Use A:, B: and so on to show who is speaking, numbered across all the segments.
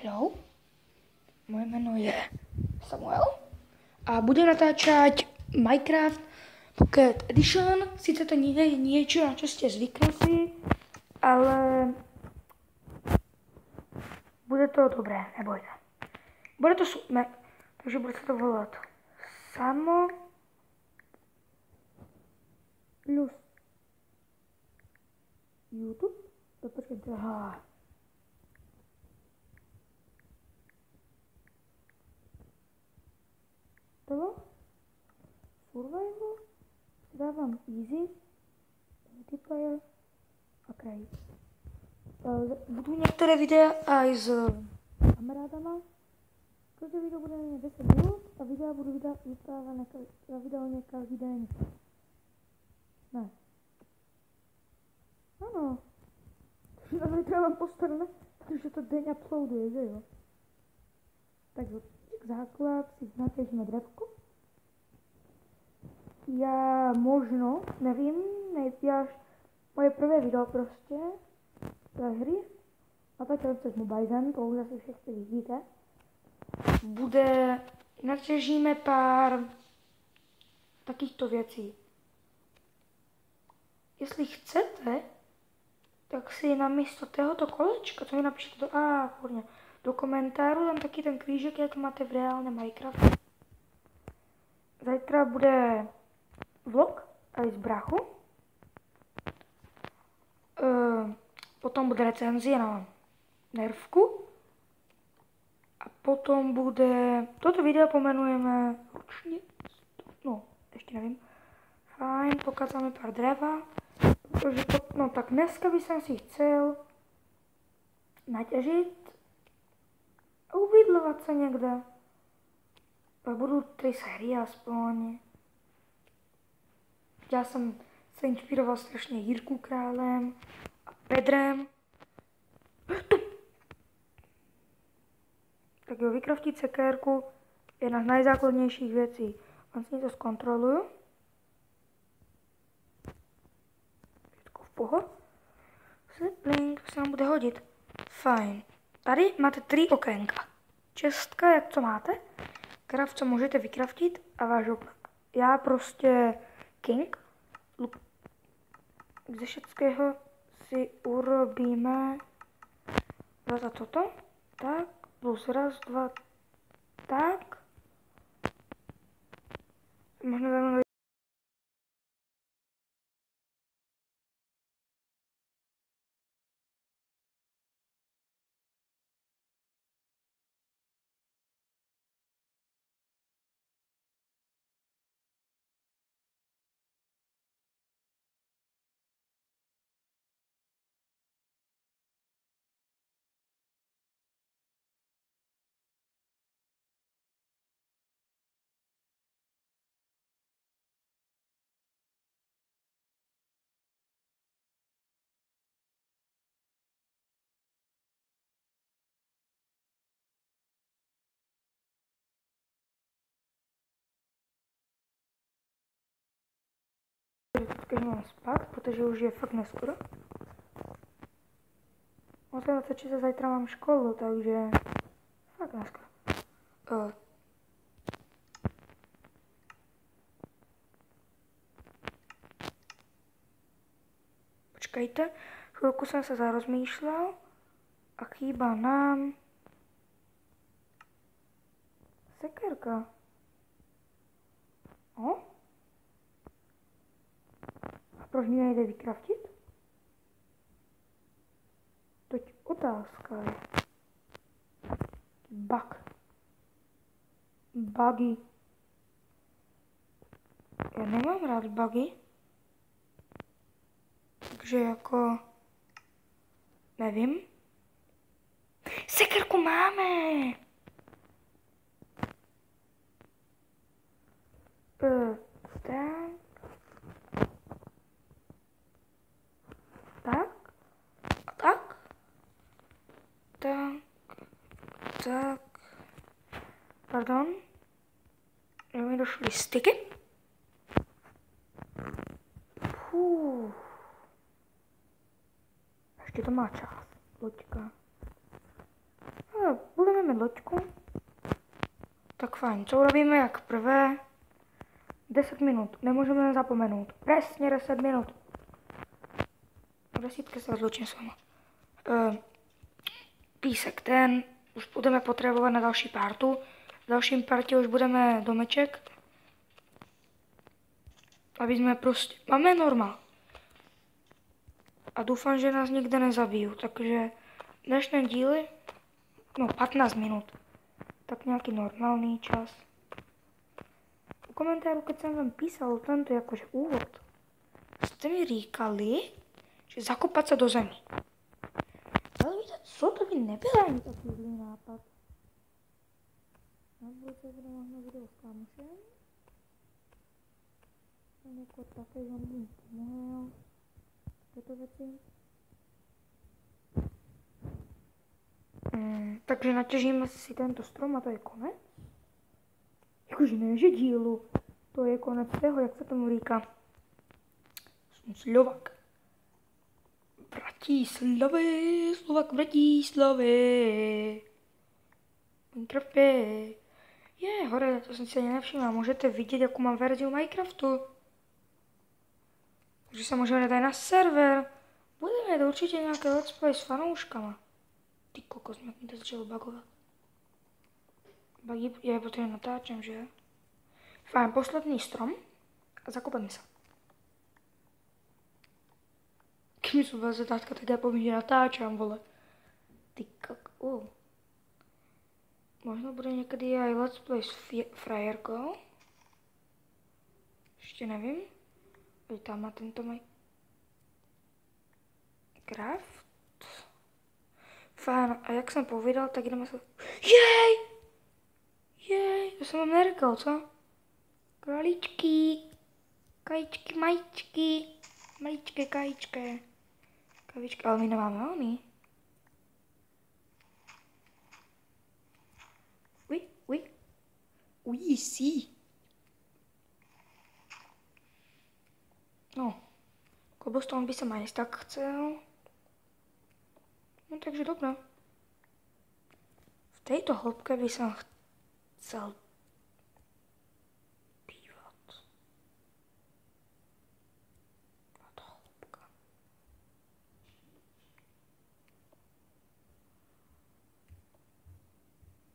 A: Hello, moje jméno je Samuel a budem natáčať Minecraft Pocket Edition. Sice to nie je niečo, na čo ste zvyknutí, ale bude to dobré, nebojte. Bude to super, takže bude sa to volať Samo plus YouTube. Počkejte, Tohle? Survival? Dávám easy, multiplayer a crazy. Budú některé videa aj s kamarádama. Každé video bude mít 10 minut a videa budu vyprávané pravidelně každý den. Ne. Ano. Takže na zítra mám postavené, protože to den uploaduje, že jo? Takže základ si natěžíme drevko. Já možno, nevím, nejpíš moje prvé video prostě té hry. A tak s Mobilezem, to už asi všichni vidíte. Bude, natěžíme pár takýchto věcí. Jestli chcete, tak si namísto tohoto kolečka, co mi napíšete do komentáru, tam taky ten křížek, jak máte v reálném Minecraftu. Zajtra bude vlog aj z brachu. Potom bude recenzie na nervku. A potom bude, toto video pomenujeme ručně, no, ještě nevím. Fajn, pokázáme pár dreva. Protože to, no tak dneska bych si chcel natěžit a ubydlovat se někde. Budu 3 série aspoň. Já jsem se inspiroval strašně Jirkou Králem a Pedrem. Tak jo, vykraftit sekérku je jedna z nejzákladnějších věcí. Vlastně to zkontroluju. Všetko v pohodě. Blink, to se nám bude hodit. Fajn. Tady máte 3 okénka. Čestka, jak co máte. Craft, co můžete vykraftit a váš opak. Já prostě King. Ze všetkého si urobíme za toto. Tak, plus raz, 2, tak. Možná dáme mám spát, protože už je fakt neskoro. O 26 zajtra mám školu, takže fakt neskoro. Počkejte, chvilku jsem se zarozmýšlel a chýba nám sekérka. A proč mě nejde vykraftit? Teď otázka je. Buggy. Já nemám rád buggy. Takže jako... Nevím. Sekerku máme! Tak. Tak. A tak. Tak. Pardon. Mi došly styky. Ještě to má čas. Loďka. budeme mít loďku. Tak fajn, co urobíme jak prvé? 10 minut, nemůžeme zapomenout. Přesně 10 minut. O 10 se odlučím s váma. Písek, ten už budeme potřebovat na další partu. V dalším partě už budeme domeček. Aby jsme prostě, máme normál. A doufám, že nás nikde nezabijí, takže dnešní díly, no 15 minut, tak nějaký normální čas. U komentáru, keď jsem vám písal tento jakože úvod, jste mi říkali, že zakopat se do zemi. Ale víte, co to by nebyl ani takový zlý nápad. Na budoucí bude možná video s kámošem. Tam jako také, že vám budu pomohl. Tyto věci. Takže natěžíme si tento strom a to je konec. Jakože ne, že dílu. To je konec toho, jak se tomu říká. Jsem Slovak. Bratislavy, Slovak Bratislavy. Minecrafty. Hore, to jsem si ani nevšimla. Můžete vidět, jakou mám verzi Minecraftu. Takže se můžeme dát na server. Budeme mít určitě nějaké let's play s fanouškama. Ty kokos, mě to začalo bugovat. Bugy je, protože natáčím, že? Fajn, poslední strom. A zakopeme se. Když jsou vás zatátka, tak já povím, že natáčám, vole. Ty kokos. Možná bude někdy i let's play s frajerkou. Ještě nevím. Teď tam má tento Minecraft. Fajn, a jak jsem povídal, tak jdeme se... Jej, to jsem vám neřekl, co? Králíčky, kajíčky, majíčky, maličké kajíčky. Kavíčky, ale my nemáme oni. Oui, si. No, cobblestone by se ani tak chcel. No takže dobré. V této hloubce by jsem chcel bývat. Tato hloubka.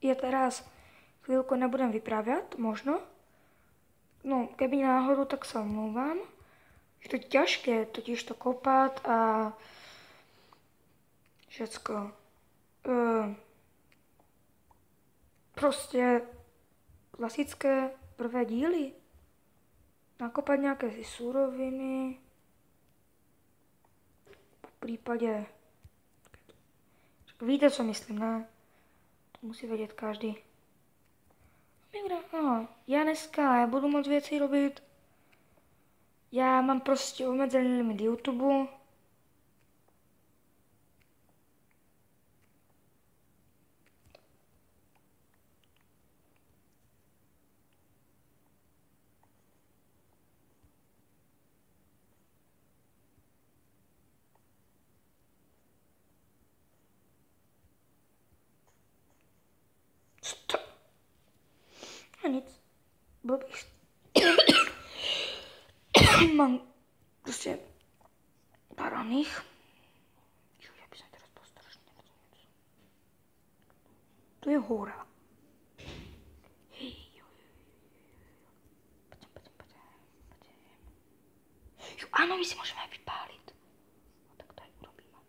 A: Je teraz chvilku nebudem vyprávět, možno. No, keby náhodou, tak se omlouvám. Je to těžké, totiž to kopat a všecko. Prostě klasické prvé díly. Nakopat nějaké si suroviny. V případě... Víte, co myslím, ne? To musí vědět každý. Já dneska nebudu moc věcí robit. Já mám prostě omezený limit YouTube. A nic. Blbých. Mám prostě pár oných. Já bych se teraz byl strašně něco. To je hora. Hej, jo. Pojďme. Jo, ano, my si můžeme vypálit. No, tak to je urobíme.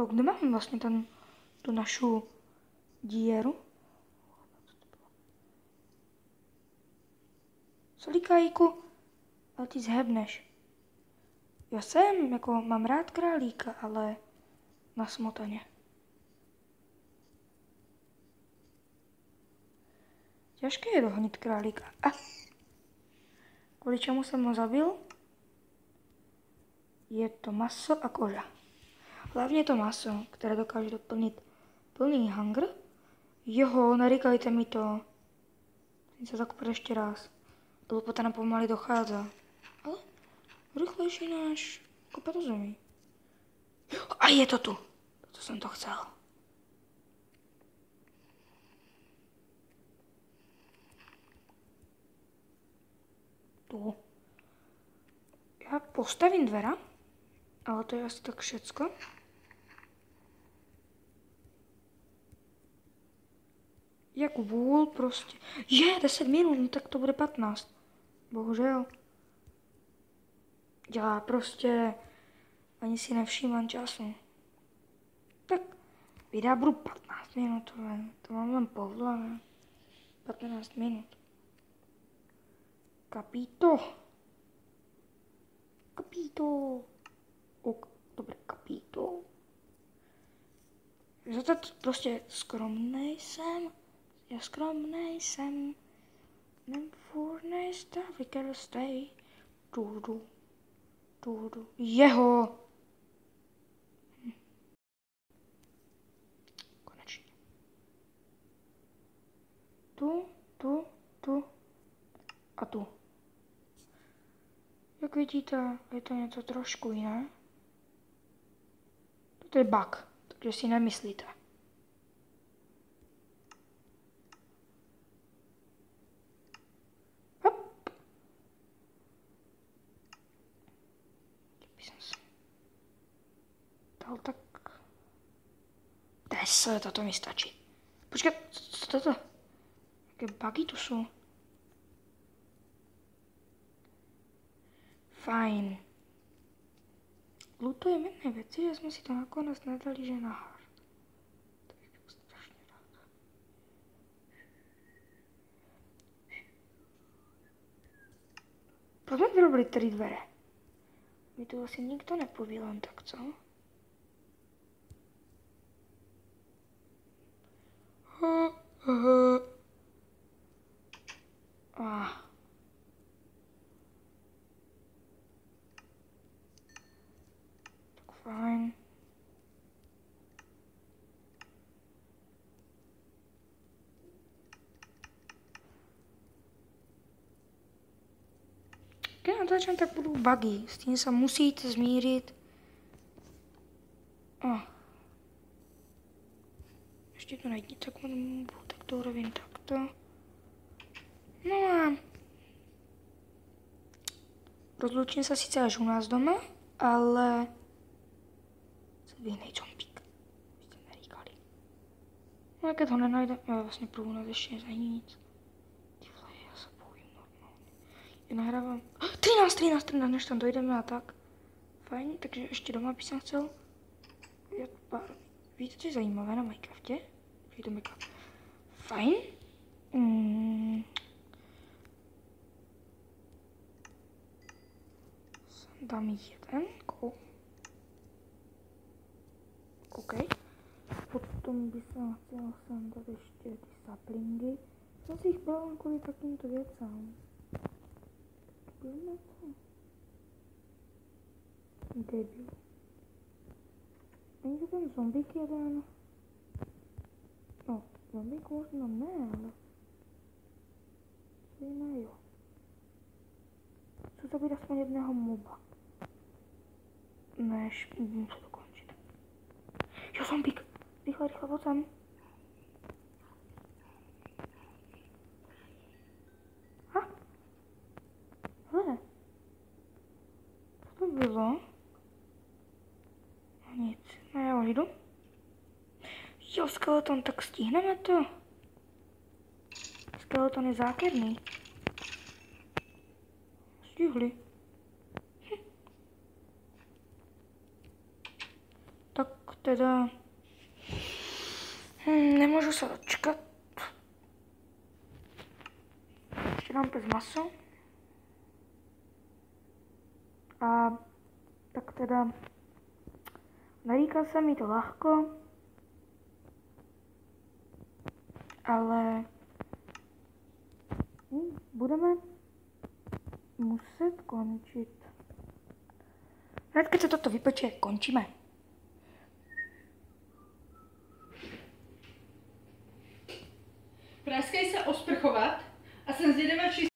A: Kde máme vlastně tu našu díru? Solíkájíku, ale ty zhebneš. Já mám rád králíka, ale na smotaně. Těžké je dohonit králíka. Kvůli čemu jsem ho zabil? Je to maso a koža. Hlavně to maso, které dokáže doplnit plný hunger. Joho, neříkajte mi to. Musím se zakopat ještě raz. Lopota nám pomaly dochází. Ale rychlejší než kopat do zemi. A je to tu. To jsem to chcel. Tu. Já postavím dvera, ale to je asi tak všecko. Jak vůl prostě. Je, 10 minut, no tak to bude 15. Bohužel. Já prostě ani si nevšímám času. Tak videa budu 15 minut, to mám len povolené. 15 minut. Capito. Dobré, capito. Za to prostě skromnej jsem. Já skromnej jsem. Nevůrnej stav, we gotta stay. Dudu. Jeho. Konečně. Tu. A tu. Jak vidíte, je to něco trošku jiné. To je bug, takže si nemyslíte. Hop. Kdyby jsem si dal tak... 10, to mi stačí. Počkej, co to? Jaké bugy tu jsou? Fajn. Lutujeme jedné věci, že jsme si to nakonec nedali, že na hard. To bych byl strašně rád. Proč jsme vyrobili 3 dvere? Mi to asi nikdo nepoví len tak, co? Tak fajn. Když natáčím, tak budou bugy. S tím se musíte zmírit. Ještě to najdi, tak to urobím takto. No a rozlučím se sice až u nás doma, ale se vyhnej zombík. Jste neříkali. No a když ho nenajde, já vlastně průvu nás ještě není nic. Ty vole, já se bojím normálně. Já nahrávám 13, než tam dojdeme a tak. Fajn, takže ještě doma bych jsem chcel dělat pár. Víte, co je zajímavé na Minecraftě? Je to Minecraft. Fajn. Dám jeden. OK. Potom bych chtěl sem dát ještě ty saplingy. Jsem si jich bral kvůli takýmto věcám. Debil. Není to ten zombík jeden? No, zombík možná ne, ale... Co jiného? Chci zabít aspoň jedného moba. Než musím dokončit. Jo, zombík! Rychle, pojď sem. Hele. Co to bylo? Nic. No já už jdu. Jo, skeleton, tak stihneme to. Skeleton je zákerný. Stihli. Tak teda... nemůžu se dočkat. Ještě dám bez maso. A tak teda... Naríkal se mi to ľahko. Ale... budeme muset končit. Hned, keď se toto vypočuje, končíme.
B: Praskej se osprchovat a jsem zvědavá, či